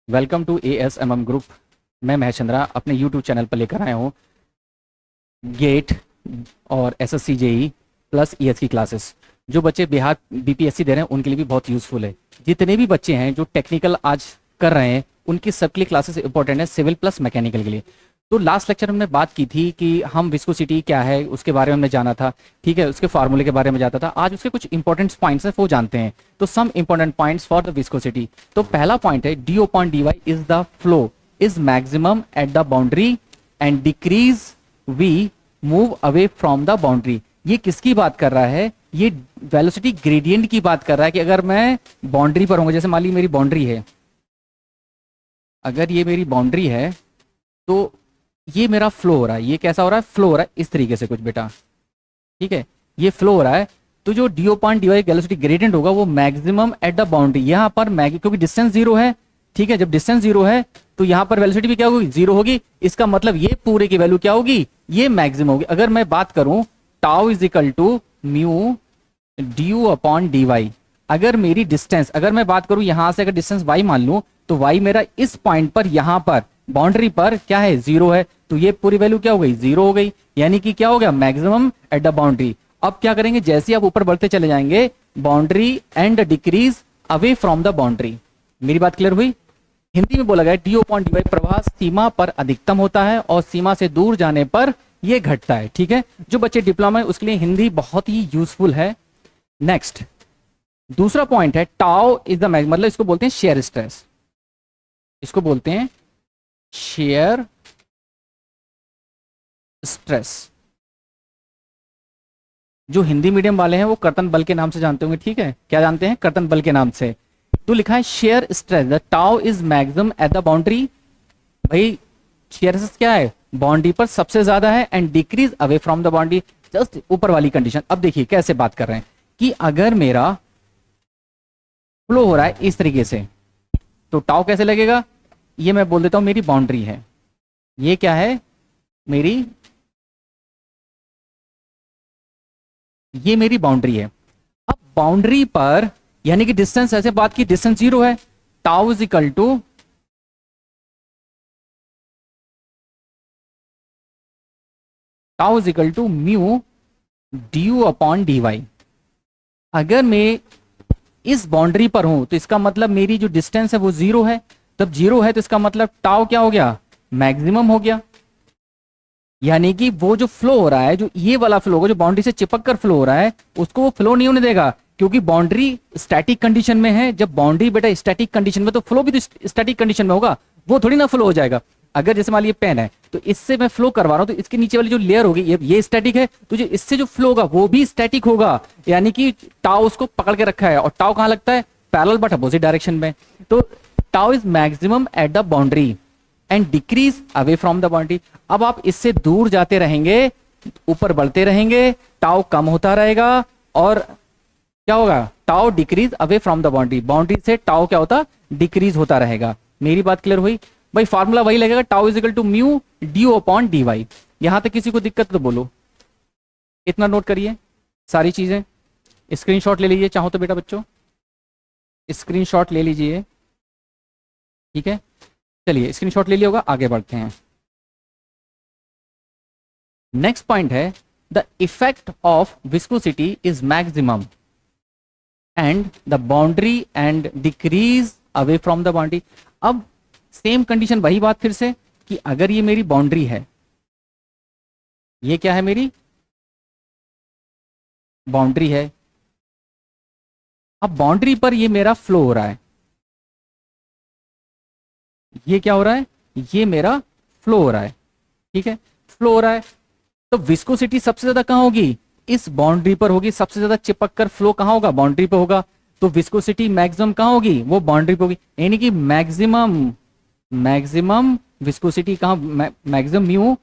Welcome to ASMM group. मैं महेश चंद्रा अपने YouTube channel पर लेकर आया हूँ गेट और SSC JEE प्लस ES की क्लासेस। जो बच्चे बिहार BPSC दे रहे हैं उनके लिए भी बहुत यूज़फुल है। जितने भी बच्चे हैं जो टेक्निकल आज कर रहे हैं उनकी सबके लिए क्लासेस इंपॉर्टेंट है, सिविल प्लस मैकेनिकल के लिए। तो लास्ट लेक्चर हमने बात की थी कि हम विस्कोसिटी क्या है उसके बारे में हमने जाना था, ठीक है, उसके फार्मूले के बारे में जाता था। आज उसके कुछ इंपॉर्टेंट पॉइंट्स हैं वो जानते हैं। तो some important points for the viscosity. तो पहला पॉइंट है D upon dy is the flow is maximum at the boundary and decrease we move away from the boundary. ये किसकी बात कर रहा है? ये वेलोसिटी ग्रेडियंट की बात कर रहा है कि अगर मैं बाउंड्री पर हूँ, जैसे मान ली मेरी बाउंड्री है, अगर ये मेरी बाउंड्री है तो ये मेरा फ्लो हो रहा है। ये कैसा हो रहा है? फ्लो हो रहा है इस तरीके से कुछ बेटा, ठीक है, ये फ्लो हो रहा है। तो जो D upon dy velocity gradient होगा वो मैक्सिमम एट द बाउंड्री, यहाँ पर क्योंकि डिस्टेंस जीरो है, ठीक है, जब डिस्टेंस जीरो है तो यहाँ पर वेलोसिटी भी क्या होगी? जीरो होगी। इसका मतलब ये पूरे की वैल्यू क्या होगी? ये मैक्सिमम होगी। अगर मैं बात करूं tau is equal to mu du upon dy, अगर मेरी डिस्टेंस, अगर मैं बात करूं यहां से, अगर डिस्टेंस y मान लूं तो y मेरा इस पॉइंट पर, यहां पर बाउंड्री पर क्या है? जीरो है। तो ये पूरी वैल्यू क्या हो गई? जीरो हो गई। यानी कि क्या हो गया? Maximum at the boundary. अब क्या करेंगे? जैसे आप ऊपर बढ़ते चले जाएंगे boundary and decrease away from the boundary. मेरी बात क्लियर हुई? हिंदी में बोला गया डी अपॉन dy प्रवाह सीमा पर अधिकतम होता है और सीमा से दूर जाने पर यह घटता है, ठीक है। जो बच्चे डिप्लोमा है उसके लिए हिंदी बहुत ही यूजफुल है। नेक्स्ट दूसरा पॉइंट है टाउ इज द मतलब इसको बोलते हैं शेयर स्ट्रेस, इसको बोलते हैं शेयर स्ट्रेस। जो हिंदी मीडियम वाले हैं वो कर्तन बल के नाम से जानते होंगे, ठीक है, क्या जानते हैं? कर्तन बल के नाम से। तो लिखा है shear stress the tau is maximum at the boundary. भाई शेयर स्ट्रेस क्या है? बाउंड्री पर सबसे ज्यादा है and decrease away from the boundary, just ऊपर वाली कंडीशन। अब देखिए कैसे बात कर रहे हैं कि अगर मेरा फ्लो हो रहा है इस तरीके से तो टाउ कैसे लगेगा? ये मैं बोल देता हूं मेरी बाउंड्री है, ये क्या है? ये मेरी बाउंड्री है। अब बाउंड्री पर यानी कि डिस्टेंस, ऐसे बात की डिस्टेंस जीरो है, tau is equal to mu du upon dy। अगर मैं इस बाउंड्री पर हूं तो इसका मतलब मेरी जो डिस्टेंस है वो जीरो है। तब जीरो है तो इसका मतलब टाउ क्या हो गया? मैक्सिमम हो गया। यानी कि वो जो फ्लो हो रहा है, जो ये वाला फ्लो होगा, जो बाउंड्री से चिपक कर फ्लो हो रहा है, उसको वो फ्लो नहीं होने देगा क्योंकि बाउंड्री स्टैटिक कंडीशन में है। जब बाउंड्री बेटा स्टैटिक कंडीशन में तो फ्लो भी तो स्टैटिक कंडीशन में होगा, वो थोड़ी ना फ्लो हो जाएगा। अगर जैसे मान लीजिए पेन है तो इससे मैं फ्लो करवा रहा हूं तो इसके नीचे वाली जो लेयर होगी ये स्टैटिक है, तो जो इससे जो फ्लो होगा वो भी स्टैटिक होगा। यानी कि टाउ उसको पकड़ के रखा है और टाउ कहां लगता है? पैरेलल बट अपोजिट डायरेक्शन में। तो tau is maximum at the boundary and decrease away from the boundary. अब आप इससे दूर जाते रहेंगे, ऊपर बढ़ते रहेंगे, टाउ कम होता रहेगा और क्या होगा? Tau decrease away from the boundary. Boundary से टाउ क्या होता? डिक्रीज होता रहेगा। मेरी बात क्लियर हुई? भाई फार्मूला वही लगेगा, tau is equal to mu du upon dy। यहां तक किसी को दिक्कत तो बोलो। इतना नोट करिए सारी चीजें, स्क्रीनशॉट ले लीजिए चाहो तो बेटा बच्चों, स्क्रीनशॉट ले लीजिए, ठीक है। चलिए स्क्रीनशॉट ले लिया होगा, आगे बढ़ते हैं। नेक्स्ट पॉइंट है the effect of viscosity is maximum and the boundary and decrease away from the boundary. अब सेम कंडीशन, वही बात फिर से कि अगर ये मेरी बाउंड्री है, ये क्या है? मेरी बाउंड्री है। अब बाउंड्री पर ये मेरा फ्लो हो रहा है, ये क्या हो रहा है? ये मेरा फ्लो हो रहा है, ठीक है, फ्लो हो रहा है। तो विस्कोसिटी सबसे ज्यादा कहां होगी? इस बाउंड्री पर होगी। सबसे ज्यादा चिपक कर फ्लो कहां होगा? बाउंड्री पर होगा। तो विस्कोसिटी मैक्सिमम कहां होगी? वो बाउंड्री पर होगी। यानी कि मैक्सिमम विस्कोसिटी कहां? Maximum mu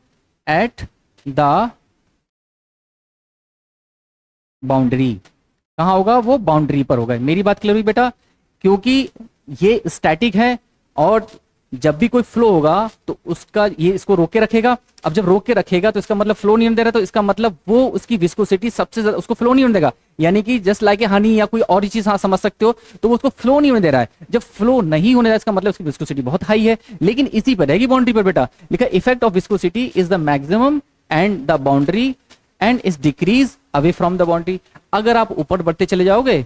eight the boundary कहां होगा? वो बाउंड्री पर होगा। मेरी बात क्लियर हुई बेटा? क्योंकि ये स्टैटिक है और जब भी कोई फ्लो होगा तो उसका ये इसको रोक के रखेगा। अब जब रोक के रखेगा तो इसका मतलब फ्लो नहीं होने दे रहा, तो इसका मतलब वो उसकी विस्कोसिटी सबसे ज्यादा उसको फ्लो नहीं होने देगा, यानी कि जस्ट लाइक हनी या कोई और चीज हाँ समझ सकते हो, तो वो उसको फ्लो नहीं होने दे रहा है। जब फ्लो नहीं होने दे रहा है इसका मतलब उसकी विस्कोसिटी बहुत हाई है। लेकिन इसी पर रहेगी बाउंड्री पर बेटा, लिखा effect of viscosity is the maximum and the boundary and is decrease away from the boundary. अगर आप ऊपर बढ़ते चले जाओगे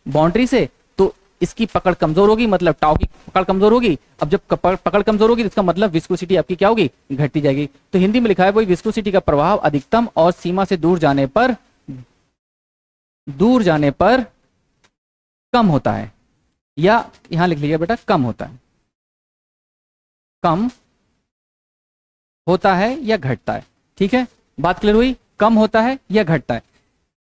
बाउंड्री से तो इसकी पकड़ कमजोर होगी, मतलब टाउ की पकड़ कमजोर होगी। अब जब पकड़ कमजोर होगी तो इसका मतलब विस्कोसिटी आपकी क्या होगी, घटती जाएगी। तो हिंदी में लिखा है वही विस्कोसिटी का प्रभाव अधिकतम और सीमा से दूर जाने पर कम होता है, या यहां लिख लीजिए बेटा कम होता है, कम होता है या घटता है। ठीक है, बात क्लियर हुई, कम होता है या घटता है।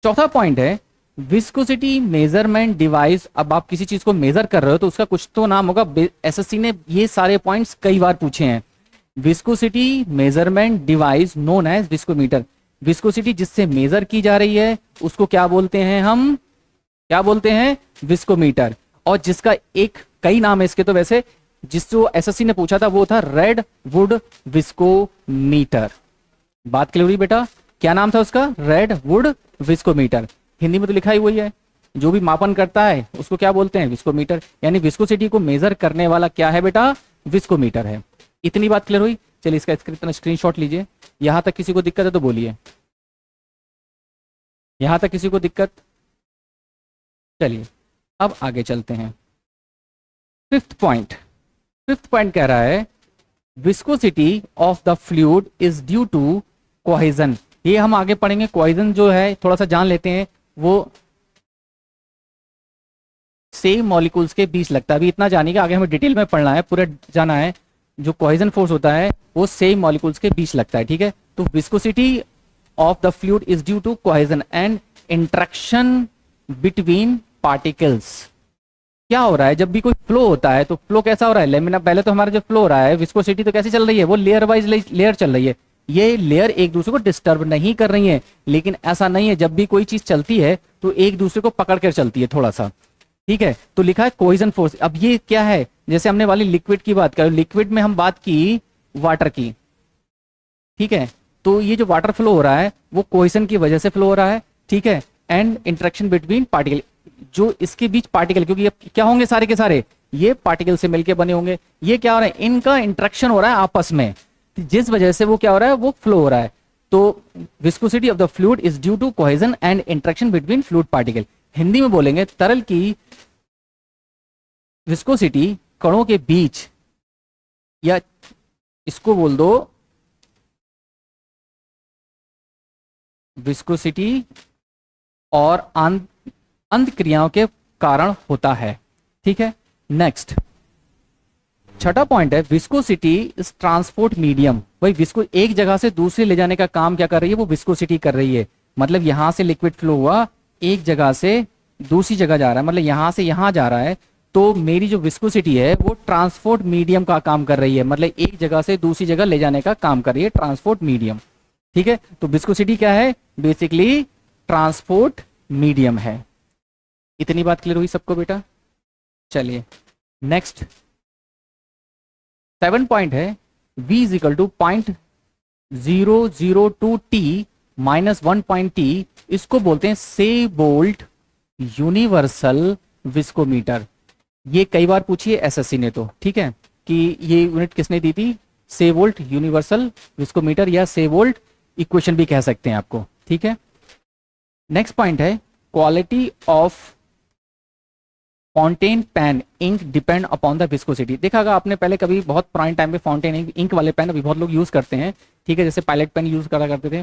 चौथा पॉइंट है विस्कोसिटी मेजरमेंट डिवाइस। अब आप किसी चीज को मेजर कर रहे हो तो उसका कुछ तो नाम होगा, एसएससी ने ये सारे पॉइंट्स कई बार पूछे हैं। Viscosity measurement device known as viscometer. Viscosity जिससे मेजर की जा रही है उसको क्या बोलते हैं, हम क्या बोलते हैं, विस्कोमीटर। और जिसका एक कई नाम है इसके, तो वैसे जिसको एसएससी ने पूछा था वो था रेड वुड विस्कोमीटर। बात क्लियर हुई बेटा, क्या नाम था उसका, रेड वुड विस्कोमीटर। हिंदी में तो लिखा ही वही है, जो भी मापन करता है उसको क्या बोलते हैं, विस्कोमीटर। यानी विस्कोसिटी को मेजर करने वाला क्या है बेटा, विस्कोमीटर है। इतनी बात क्लियर हुई। चलिए इसका स्क्रीनशॉट लीजिए। यहां तक किसी को दिक्कत है तो बोलिए, यहां तक किसी को दिक्कत। चलिए अब आगे चलते हैं। फिफ्थ पॉइंट कह रहा है viscosity of the fluid is due to cohesion. ये हम आगे पढ़ेंगे, कोहेजन जो है थोड़ा सा जान लेते हैं, वो सेम मॉलिक्यूल्स के बीच लगता है। अभी इतना जानिए, आगे हमें डिटेल में पढ़ना है, पूरा जाना है। जो कोहेजन फोर्स होता है वो सेम मॉलिक्यूल्स के बीच लगता है। ठीक है, तो viscosity of the fluid is due to cohesion and interaction between particles. क्या हो रहा है जब भी कोई फ्लो होता है, तो फ्लो कैसा हो रहा है, लेमिना पहले तो हमारा जो फ्लो हो रहा है विस्कोसिटी तो कैसी चल रही है, वो लेयर वाइज लेयर चल रही है। ये लेयर एक दूसरे को डिस्टर्ब नहीं कर रही है, लेकिन ऐसा नहीं है, जब भी कोई चीज चलती है तो एक दूसरे को पकड़ कर चलती है थोड़ा सा। ठीक है, तो लिखा है कोहेजन फोर्स। अब ये क्या है, जैसे हमने वाली लिक्विड की बात करें, लिक्विड में हम बात की वाटर की। ठीक है, तो ये जो वाटर फ्लो हो रहा है वो कोहेजन की वजह से फ्लो हो रहा है। ठीक है, एंड इंटरेक्शन बिटवीन पार्टिकल, जो इसके बीच पार्टिकल, क्योंकि ये क्या होंगे सारे के सारे, ये पार्टिकल से मिलके बने होंगे। ये क्या हो रहा है, इनका इंटरेक्शन हो रहा है आपस में, जिस वजह से वो क्या हो रहा है, वो फ्लो हो रहा है। तो viscosity of the fluid is due to cohesion and interaction between fluid particle. Hindi में बोलेंगे तरल की विस्कोसिटी कणों के बीच, या इसको बोल दो विस्कोसिटी और अंत क्रियाओं के कारण होता है। ठीक है, नेक्स्ट छठा पॉइंट है विस्कोसिटी इज ट्रांसपोर्ट मीडियम। भाई विस्को एक जगह से दूसरी ले जाने का काम क्या कर रही है, वो विस्कोसिटी कर रही है। मतलब यहां से लिक्विड फ्लो हुआ, एक जगह से दूसरी जगह जा रहा है, मतलब यहां से यहां जा रहा है, तो मेरी जो विस्कोसिटी है वो ट्रांसपोर्ट मीडियम का काम कर रही है, मतलब एक जगह से दूसरी जगह ले जाने का काम कर रही है, ट्रांसपोर्ट मीडियम। ठीक है, तो विस्कोसिटी क्या है, बेसिकली ट्रांसपोर्ट मीडियम है। इतनी बात क्लियर हुई सबको बेटा। चलिए नेक्स्ट 7 पॉइंट है v is equal to 0.002 t minus 1 point t। इसको बोलते हैं सेबोल्ट यूनिवर्सल विस्कोमीटर। ये कई बार पूछी है एसएससी ने, तो ठीक है कि ये यूनिट किसने दी थी, सेबोल्ट यूनिवर्सल विस्कोमीटर, या सेबोल्ट इक्वेशन भी कह सकते हैं आपको। ठीक है, नेक्स्ट पॉइंट है quality of fountain pen ink depend upon the viscosity. देखा होगा आपने पहले कभी, बहुत पुराने टाइम पे फाउंटेन इंक वाले पेन अभी बहुत लोग यूज करते हैं। ठीक है, जैसे पायलट पेन यूज करा करते थे,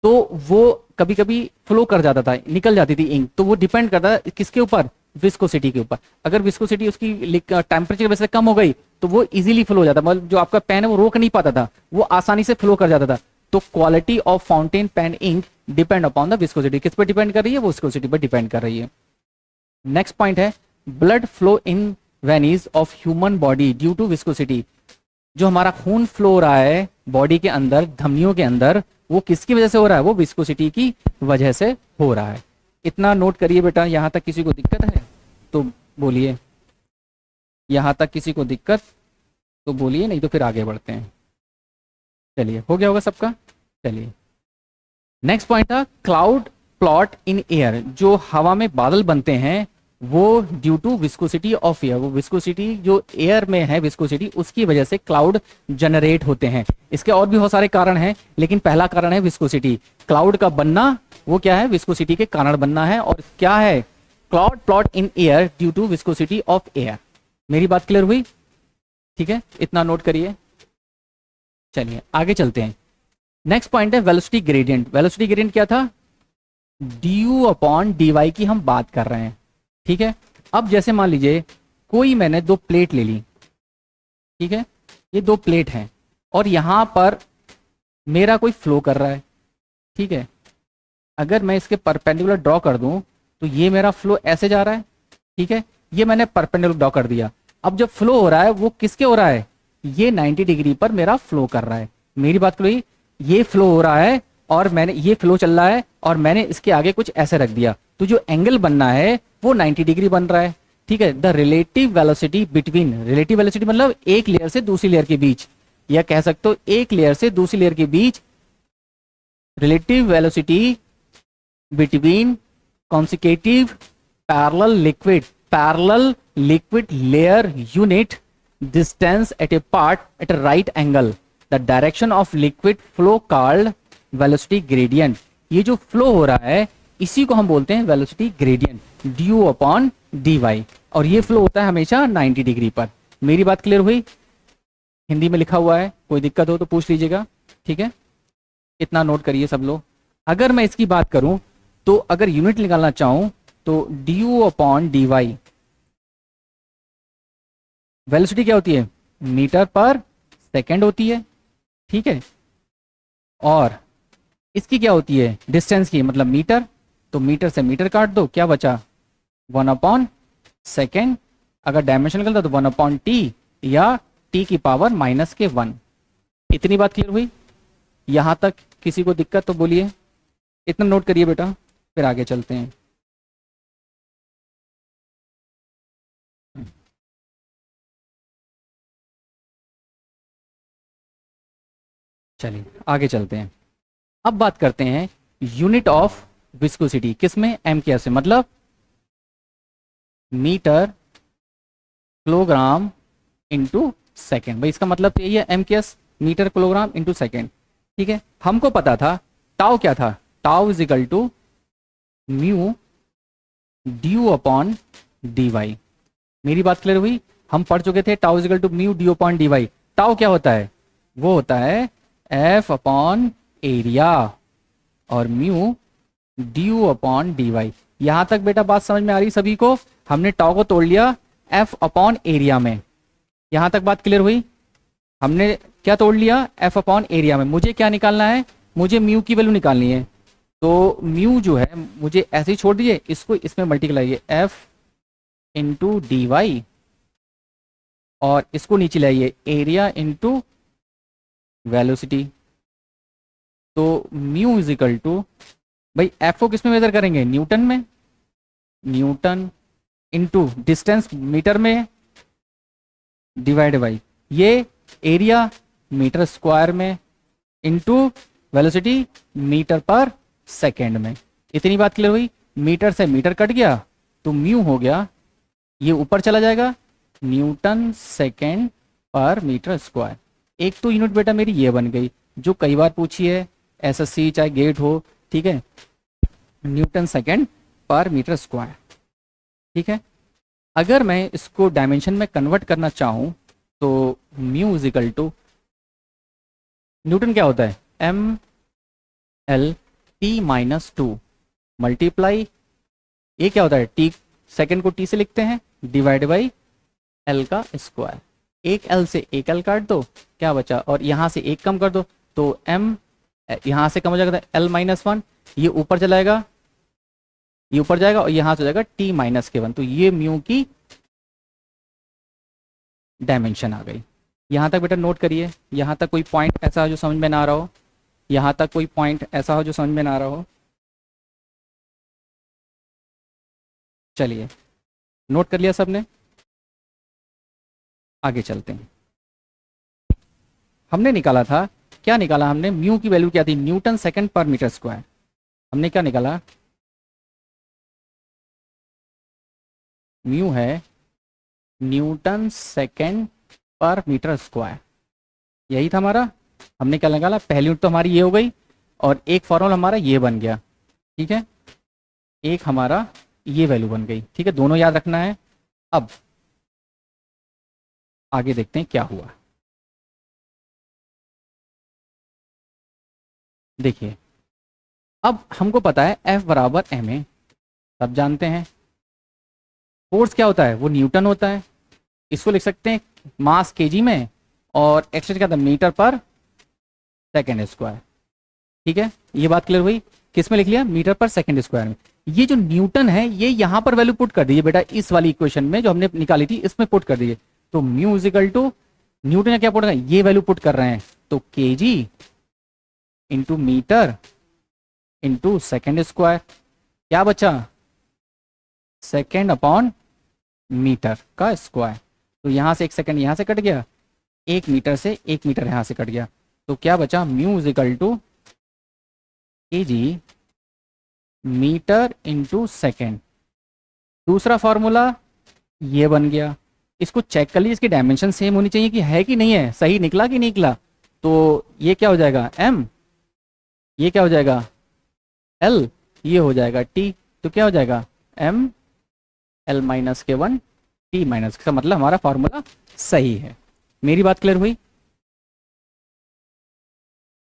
तो वो कभी कभी फ्लो कर जाता था, निकल जाती थी इंक, तो वो डिपेंड करता है किसके ऊपर, विस्कोसिटी के ऊपर। अगर विस्कोसिटी उसकी टेम्परेचर की वजह से कम हो गई तो वो इजीली फ्लो हो जाता, मतलब जो आपका पेन है वो रोक नहीं पाता था, वो आसानी से फ्लो कर जाता था। तो quality of fountain pen ink depend upon the viscosity. किस पर डिपेंड कर रही है, वो विस्कोसिटी पर डिपेंड कर रही है। नेक्स्ट पॉइंट है blood flow in veins of human body due to viscosity. जो हमारा खून फ्लो हो रहा है बॉडी के अंदर, धमनियों के अंदर, वो किसकी वजह से हो रहा है, वो विस्कोसिटी की वजह से हो रहा है। इतना नोट करिए बेटा। यहां तक किसी को दिक्कत है तो बोलिए, यहां तक किसी को दिक्कत तो बोलिए, नहीं तो फिर आगे बढ़ते हैं। चलिए, हो गया होगा सबका। चलिए, नेक्स्ट पॉइंट था क्लाउड प्लॉट इन एयर। जो हवा में बादल बनते हैं वो due to viscosity of air, वो विस्कोसिटी जो एयर में है, विस्कोसिटी, उसकी वजह से क्लाउड जनरेट होते हैं। इसके और भी बहुत सारे कारण हैं, लेकिन पहला कारण है विस्कोसिटी। क्लाउड का बनना वो क्या है, विस्कोसिटी के कारण बनना है। और क्या है, cloud plot in air due to viscosity of air. मेरी बात क्लियर हुई? ठीक है, इतना नोट करिए। चलिए आगे चलते हैं। नेक्स्ट पॉइंट है वेलोसिटी ग्रेडियंट। वेलोसिटी ग्रेडियंट क्या था, ड्यू अपॉन डी वाई की हम बात कर रहे हैं। ठीक है, अब जैसे मान लीजिए कोई मैंने दो प्लेट ले ली, ठीक है, ये दो प्लेट हैं और यहां पर मेरा कोई फ्लो कर रहा है। ठीक है, अगर मैं इसके परपेंडिकुलर ड्रॉ कर दूं तो ये मेरा फ्लो ऐसे जा रहा है। ठीक है, ये मैंने परपेंडिकुलर ड्रॉ कर दिया। अब जब फ्लो हो रहा है वो किसके हो रहा है, ये 90 डिग्री पर मेरा फ्लो कर रहा है। मेरी बात करो, ये फ्लो हो रहा है और मैंने, ये फ्लो चल रहा है और मैंने इसके आगे कुछ ऐसे रख दिया, तो जो एंगल बनना है वो 90 डिग्री बन रहा है। ठीक है, the relative velocity between, relative velocity मतलब एक लेयर से दूसरी लेयर के बीच, या कह सकते हो एक लेयर से दूसरी लेयर के बीच, relative velocity between consecutive parallel liquid layer unit distance at a part at a right angle, the direction of liquid flow called velocity gradient। ये जो फ्लो हो रहा है इसी को हम बोलते हैं velocity gradient, du upon D Y. और ये फ्लो होता है हमेशा 90 डिग्री पर। मेरी बात क्लियर हुई? हिंदी में लिखा हुआ है, कोई दिक्कत हो तो पूछ लीजिएगा। ठीक है, इतना नोट करिए सब लोग। अगर मैं इसकी बात करूं तो अगर यूनिट निकालना चाहूं तो du upon D Y, velocity क्या होती है, मीटर पर सेकेंड होती है। ठीक है, और इसकी क्या होती है, डिस्टेंस की, मतलब मीटर, तो मीटर से मीटर काट दो, क्या बचा, 1/सेकेंड। अगर डायमेंशन निकलता तो 1/t या t की पावर -1। इतनी बात क्लियर हुई? यहां तक किसी को दिक्कत तो बोलिए। इतना नोट करिए बेटा, फिर आगे चलते हैं। चलिए आगे चलते हैं। अब बात करते हैं यूनिट ऑफ विस्कोसिटी, किसमें, एम के एस में, मतलब मीटर किलोग्राम इंटू सेकेंड। भाई इसका मतलब तो यही है, M K S metre kilogram into second. ठीक है, हमको पता था टाउ क्या था, tau is equal to mu du upon D Y. मेरी बात क्लियर हुई? हम पढ़ चुके थे tau is equal to mu du upon D Y. Tau क्या होता है, वो होता है एफ अपॉन एरिया और mu du upon D Y. यहां तक बेटा बात समझ में आ रही सभी को? हमने टाउ को तोड़ लिया एफ अपॉन एरिया में। यहां तक बात क्लियर हुई? हमने क्या तोड़ लिया, एफ अपॉन एरिया में। मुझे क्या निकालना है, मुझे म्यू की वैल्यू निकालनी है। तो म्यू जो है मुझे ऐसे ही छोड़ दीजिए, इसको इसमें multiply, F into D Y, और इसको नीचे लाइए एरिया इंटू वेलोसिटी। तो म्यू इज इक्वल टू, भाई एफ को किस में मेजर करेंगे, न्यूटन में, न्यूटन इंटू डिस्टेंस मीटर में, डिवाइड बाई ये एरिया मीटर स्क्वायर में, इंटू वेलोसिटी मीटर पर सेकेंड में। इतनी बात क्लियर हुई? मीटर से मीटर कट गया तो म्यू हो गया, ये ऊपर चला जाएगा, न्यूटन सेकेंड पर मीटर स्क्वायर। एक तो यूनिट बेटा मेरी ये बन गई जो कई बार पूछी है, एसएससी चाहे गेट हो। ठीक है, न्यूटन सेकेंड पर मीटर स्क्वायर। ठीक है, अगर मैं इसको डायमेंशन में कन्वर्ट करना चाहूं तो mu is equal to, newton क्या होता है, एम एल टी -2 मल्टीप्लाई, ये क्या होता है, टी, सेकेंड को टी से लिखते हैं, डिवाइड बाई एल का स्क्वायर। एक एल से एक एल काट दो, क्या बचा, और यहां से एक कम कर दो तो एम, यहां से कम हो जाएगा एल -1, ये ऊपर चलाएगा, ये ऊपर जाएगा और यहां से हो जाएगा टी -1। तो ये म्यू की डायमेंशन आ गई। यहां तक बेटा नोट करिए। यहां तक कोई पॉइंट ऐसा हो जो समझ में ना आ रहा हो, यहां तक कोई पॉइंट ऐसा हो जो समझ में ना आ रहा हो? चलिए, नोट कर लिया सबने? आगे चलते हैं। हमने निकाला था, क्या निकाला हमने, म्यू की वैल्यू क्या थी, न्यूटन सेकंड पर मीटर स्क्वायर। हमने क्या निकाला, म्यू है न्यूटन सेकंड पर मीटर स्क्वायर, यही था हमारा। हमने क्या निकाला, पहली यूनिट तो हमारी ये हो गई और एक फॉर्मूला हमारा ये बन गया, ठीक है, एक हमारा ये वैल्यू बन गई, ठीक है, दोनों याद रखना है। अब आगे देखते हैं क्या हुआ। देखिए अब हमको पता है F बराबर एम ए, सब जानते हैं। फोर्स क्या होता है, वो न्यूटन होता है। इसको लिख सकते हैं मास केजी में और एक्सटेंशन क्या था, मीटर पर सेकेंड स्क्वायर, ठीक है। ये बात क्लियर हुई, किस में लिख लिया, मीटर पर सेकेंड स्क्वायर में। ये जो न्यूटन है ये यहां पर वैल्यू पुट कर दीजिए बेटा, इस वाली इक्वेशन में जो हमने निकाली थी इसमें पुट कर दीजिए। तो म्यू इजिकल टू न्यूटन क्या पुट कर, ये वैल्यू पुट कर रहे हैं, तो KG into metre into second square, क्या बचा, सेकेंड अपॉन मीटर का स्क्वायर। तो यहां से एक सेकेंड यहां से कट गया, एक मीटर से एक मीटर यहां से कट गया, तो क्या बचा, mu is equal to KG metre into second. दूसरा फॉर्मूला ये बन गया, इसको चेक कर लीजिए, इसकी डायमेंशन सेम होनी चाहिए कि है कि नहीं है, सही निकला कि नहीं निकला। तो ये क्या हो जाएगा m, ये क्या हो जाएगा l, ये हो जाएगा t, तो क्या हो जाएगा m l माइनस के वन t माइनस का, मतलब हमारा फॉर्मूला सही है। मेरी बात क्लियर हुई,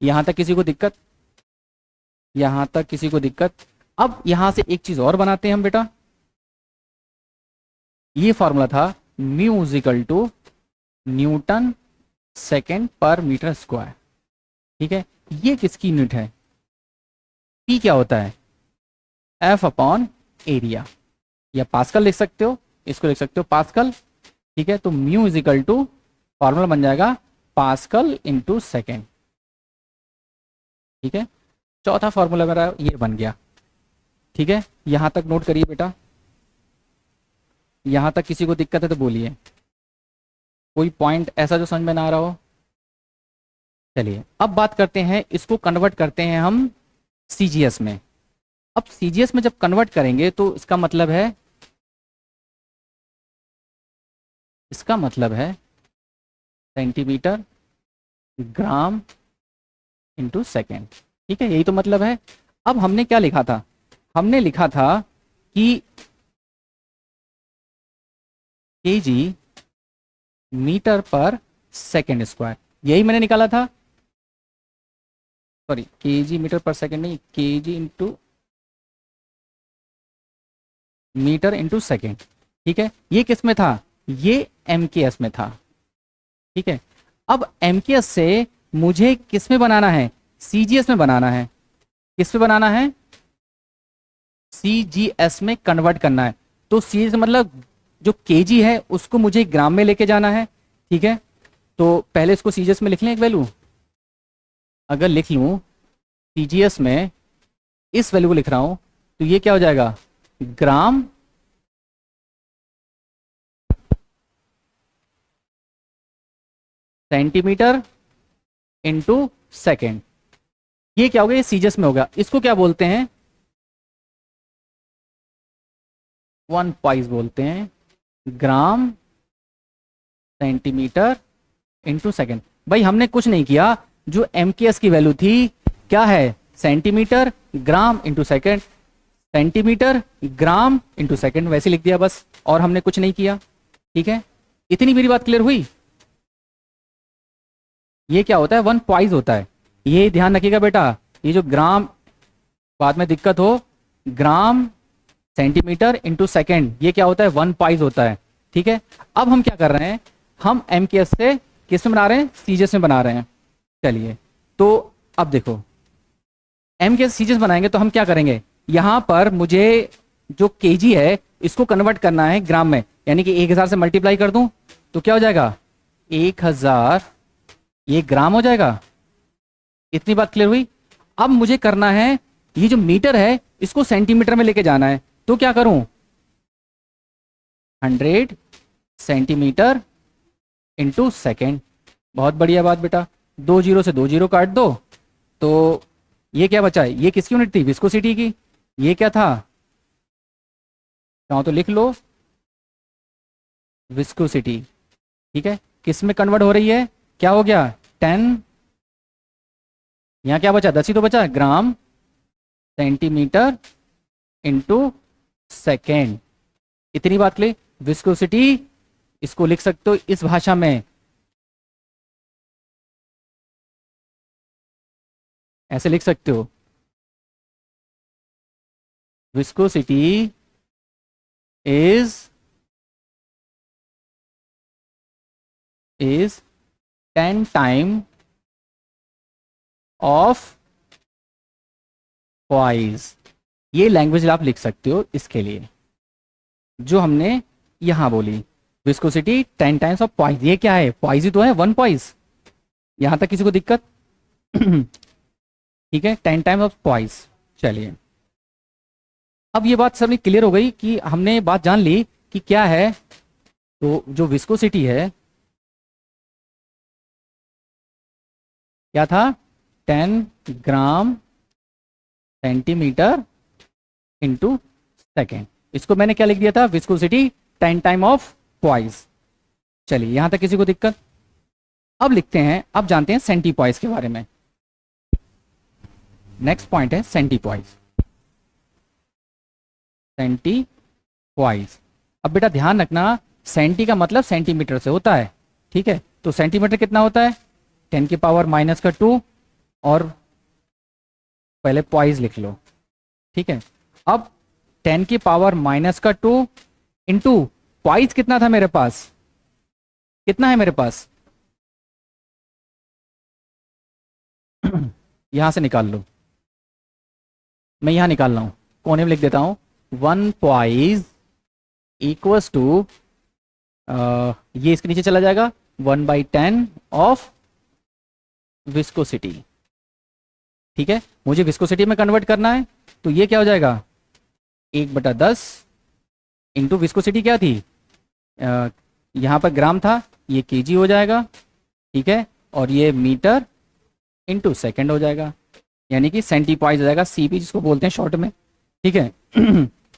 यहां तक किसी को दिक्कत, यहां तक किसी को दिक्कत। अब यहां से एक चीज और बनाते हैं हम बेटा, ये फॉर्मूला था mu is equal to newton second पर मीटर स्क्वायर, ठीक है। ये किसकी यूनिट है, पी क्या होता है, एफ अपॉन एरिया, या पास्कल लिख सकते हो, इसको लिख सकते हो पास्कल, ठीक है। तो म्यू इजिकल टू फॉर्मूला बन जाएगा पास्कल इंटू सेकेंड, ठीक है। चौथा फॉर्मूला मेरा ये बन गया, ठीक है। यहां तक नोट करिए बेटा, यहां तक किसी को दिक्कत है तो बोलिए, कोई पॉइंट ऐसा जो समझ में ना आ रहा हो। चलिए अब बात करते हैं, इसको कन्वर्ट करते हैं हम सीजीएस में। अब सीजीएस में जब कन्वर्ट करेंगे तो इसका मतलब है, इसका मतलब है सेंटीमीटर ग्राम इंटू सेकेंड, ठीक है, यही तो मतलब है। अब हमने क्या लिखा था, हमने लिखा था कि केजी मीटर पर सेकेंड स्क्वायर, यही मैंने निकाला था, सॉरी केजी मीटर पर सेकेंड नहीं, KG into metre into second, ठीक है। ये किस में था, ये एमकेएस में था, ठीक है। अब एमकेएस से मुझे किस में बनाना है, सीजीएस में बनाना है, किस में बनाना है, सीजीएस में कन्वर्ट करना है। तो सीजीएस मतलब जो केजी है उसको मुझे ग्राम में लेके जाना है, ठीक है। तो पहले इसको सीजीएस में लिख लें एक वैल्यू, अगर लिख लूं सीजीएस में इस वैल्यू को लिख रहा हूं तो ये क्या हो जाएगा, ग्राम सेंटीमीटर इंटू सेकेंड, ये क्या हो गया, ये सीजीएस में होगा। इसको क्या बोलते हैं, वन पाइस बोलते हैं, ग्राम सेंटीमीटर इंटू सेकेंड। भाई हमने कुछ नहीं किया, जो एमकेएस की वैल्यू थी क्या है, centimetre gram into second, centimetre gram into second, वैसे लिख दिया बस, और हमने कुछ नहीं किया, ठीक है। इतनी मेरी बात क्लियर हुई। ये क्या होता है, वन पॉइस होता है, ये ध्यान रखिएगा बेटा, ये जो ग्राम बाद में दिक्कत हो, ग्राम सेंटीमीटर इंटू सेकेंड, ये क्या होता है, वन पॉइस होता है, ठीक है। अब हम क्या कर रहे हैं, हम एमकेएस से किस में बना रहे हैं, सीजीएस में बना रहे हैं। चलिए तो अब देखो, एमकेएस सीजीएस बनाएंगे तो हम क्या करेंगे, यहां पर मुझे जो केजी है इसको कन्वर्ट करना है ग्राम में, यानी कि 1000 से मल्टीप्लाई कर दूं तो क्या हो जाएगा, 1000 ये ग्राम हो जाएगा। इतनी बात क्लियर हुई। अब मुझे करना है, ये जो मीटर है इसको सेंटीमीटर में लेके जाना है, तो क्या करूं, 100 सेंटीमीटर इंटू सेकेंड। बहुत बढ़िया बात बेटा, दो जीरो से दो जीरो काट दो, तो ये क्या बचा है, ये किसकी यूनिट थी, विस्कोसिटी की। ये क्या था, चाहो तो लिख लो, विस्कोसिटी। ठीक है, किस में कन्वर्ट हो रही है, क्या हो गया 10, यहाँ क्या बचा 10 ही तो बचा, ग्राम सेंटीमीटर इंटू सेकेंड। इतनी बात के लिए विस्कोसिटी इसको लिख सकते हो इस भाषा में, ऐसे लिख सकते हो, viscosity is 10 time of poise. ये लैंग्वेज आप लिख सकते हो इसके लिए जो हमने यहां बोली, विस्कोसिटी 10 टाइम्स ऑफ पॉइज। ये क्या है, पॉइज ही तो है, 1 पॉइज। यहां तक किसी को दिक्कत? ठीक है, 10 टाइम्स ऑफ पॉइज। चलिए, अब ये बात सबने क्लियर हो गई कि हमने बात जान ली कि क्या है, तो जो विस्कोसिटी है क्या था, 10 ग्राम सेंटीमीटर इंटू सेकेंड। इसको मैंने क्या लिख दिया था, विस्कोसिटी 10 टाइम ऑफ पॉइज। चलिए, यहां तक किसी को दिक्कत? अब लिखते हैं, अब जानते हैं सेंटीपॉइज के बारे में। नेक्स्ट पॉइंट है सेंटीपॉइज। सेंटीपॉइज, अब बेटा ध्यान रखना, सेंटी का मतलब सेंटीमीटर से होता है। ठीक है, तो सेंटीमीटर कितना होता है, 10 की पावर माइनस का 2, और पहले पॉइज लिख लो। ठीक है, अब 10 की पावर माइनस का 2 इंटू पॉइज कितना था मेरे पास, कितना है मेरे पास यहां से निकाल लो, मैं यहां निकाल रहा हूं, कोने में लिख देता हूं, 1 पॉइज इक्वल्स टू, ये इसके नीचे चला जाएगा, 1/10 ऑफ विस्कोसिटी। ठीक है, मुझे विस्कोसिटी में कन्वर्ट करना है, तो ये क्या हो जाएगा, 1/10 इंटू विस्कोसिटी क्या थी, यहाँ पर ग्राम था, ये केजी हो जाएगा। ठीक है, और ये मीटर इंटू सेकेंड हो जाएगा, यानी कि सेंटीपॉइज हो जाएगा, सीपी जिसको बोलते हैं शॉर्ट में। ठीक है,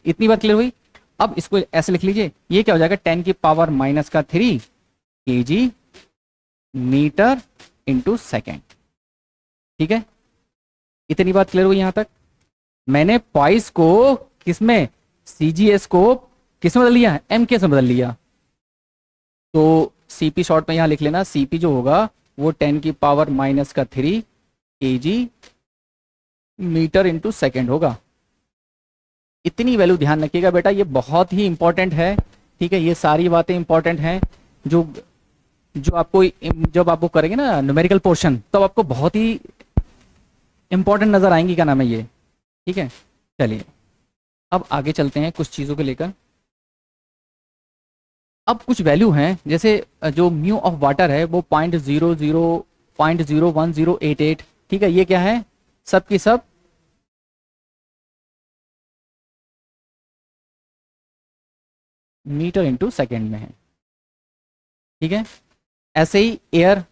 इतनी बात क्लियर हुई। अब इसको ऐसे लिख लीजिए, ये क्या हो जाएगा, 10 की पावर माइनस का 3 केजी मीटर इंटू सेकेंड। ठीक है, इतनी बात क्लियर हुई यहां तक। मैंने पॉइस को किसमें, सीजीएस को किस में बदल लिया, एमके से बदल लिया, तो सीपी शॉर्ट में यहां लिख लेना, सीपी जो होगा वो 10 की पावर माइनस का 3 केजी मीटर इंटू सेकेंड होगा। इतनी वैल्यू ध्यान रखिएगा बेटा, ये बहुत ही इंपॉर्टेंट है। ठीक है, ये सारी बातें इंपॉर्टेंट हैं जो जो आपको जब आपको करेंगे ना न्यूमेरिकल पोर्शन, तब तो आपको बहुत ही इंपॉर्टेंट नजर आएंगी, क्या नाम है ये। ठीक है, चलिए अब आगे चलते हैं कुछ चीज़ों को लेकर। अब कुछ वैल्यू हैं, जैसे जो म्यू ऑफ वाटर है वो 0.01088। ठीक है, ये क्या है, सब की सब मीटर इंटू सेकेंड में है। ठीक है, ऐसे ही एयर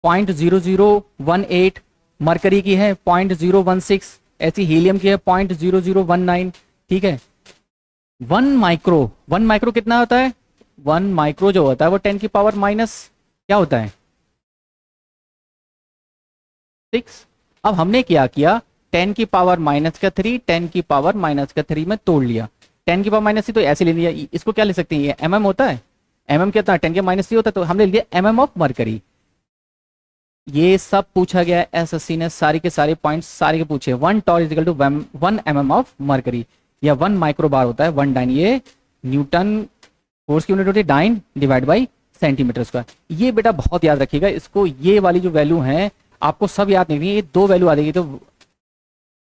0.0018, मरकरी की है 0.016, ऐसी हीलियम की है 0.0019। ठीक है, 1 माइक्रो कितना होता है, 1 माइक्रो जो होता है वो 10 की पावर माइनस क्या होता है 6। अब हमने क्या किया, 10 की पावर माइनस का 3 10 की पावर माइनस का 3 में तोड़ लिया, 10 की पावर माइनस थी तो ऐसे ले लिया। इसको क्या ले सकते हैं, ये एमएम होता है, एमएम कितना 10 के माइनस 3 होता है, तो हमने लिया एमएम ऑफ मरकरी। ये सब पूछा गया है, एसएससी ने सारी के सारे पॉइंट्स सारे के पूछे। 1 torr is equal to 1 mm of mercury, या 1 माइक्रो बार होता है 1 डाइन, ये न्यूटन फोर्स की यूनिट होती है, dyne divide by centimetre square. ये बेटा बहुत याद रखिएगा इसको, ये वाली जो वैल्यू है आपको सब याद नहीं, ये 2 वैल्यू आ जाएगी, तो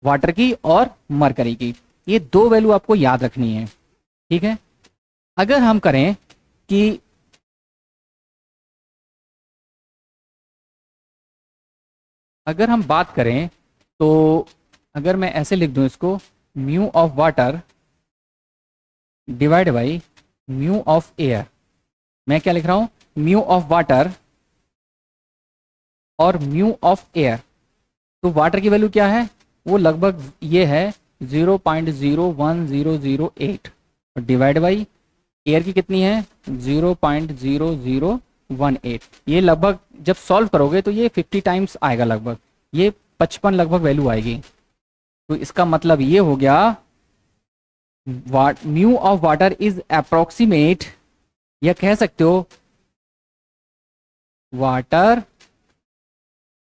वाटर की और मरकरी की, ये 2 वैल्यू आपको याद रखनी है। ठीक है, अगर हम करें कि अगर हम बात करें तो अगर मैं ऐसे लिख दूं इसको, mu of water divide by mu of air, मैं क्या लिख रहा हूं, म्यू ऑफ वाटर और म्यू ऑफ एयर। तो वाटर की वैल्यू क्या है, वो लगभग ये है 0.01008 और डिवाइड बाई एयर की कितनी है 0.0018। ये लगभग जब सॉल्व करोगे तो ये 50 टाइम्स आएगा, लगभग ये 55 लगभग वैल्यू आएगी। तो इसका मतलब ये हो गया mu of water is approximate, या कह सकते हो water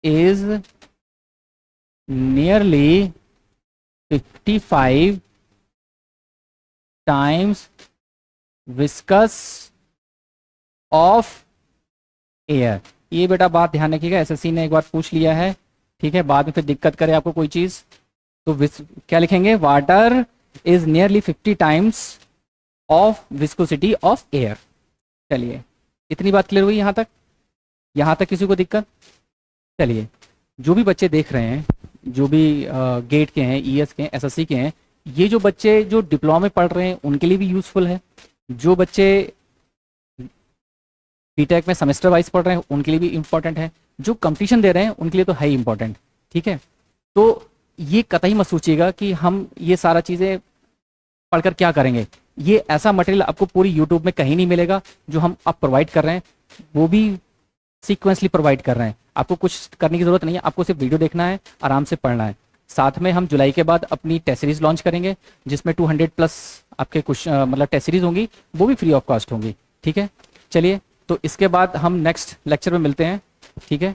is nearly 55 times viscous of air. ये बेटा बात ध्यान रखिएगा, एसएससी ने एक बार पूछ लिया है, ठीक है, बाद में फिर दिक्कत करे आपको कोई चीज तो क्या लिखेंगे, water is nearly 50 times of viscosity of air. चलिए इतनी बात क्लियर हुई यहाँ तक, यहाँ तक किसी को दिक्कत? चलिए जो भी बच्चे देख रहे हैं, जो भी गेट के हैं, ईएस के हैं, एसएससी के हैं, ये जो बच्चे जो डिप्लोमा में पढ़ रहे हैं उनके लिए भी यूजफुल है, जो बच्चे बीटेक में सेमेस्टर वाइज पढ़ रहे हैं उनके लिए भी इंपॉर्टेंट है, जो कंपटीशन दे रहे हैं उनके लिए तो है ही इंपॉर्टेंट, ठीक है। तो ये कतई मत सोचिएगा कि हम ये सारा चीज़ें पढ़कर क्या करेंगे, ये ऐसा मटेरियल आपको पूरी यूट्यूब में कहीं नहीं मिलेगा। जो हम आप प्रोवाइड कर रहे हैं वो भी सीक्वेंसली प्रोवाइड कर रहे हैं, आपको कुछ करने की ज़रूरत नहीं है, आपको सिर्फ वीडियो देखना है, आराम से पढ़ना है। साथ में हम जुलाई के बाद अपनी टेस्ट सीरीज लॉन्च करेंगे जिसमें 200 प्लस आपके कुछ मतलब टेस्ट सीरीज होंगी, वो भी फ्री ऑफ कॉस्ट होंगी, ठीक है। चलिए तो इसके बाद हम नेक्स्ट लेक्चर में मिलते हैं, ठीक है।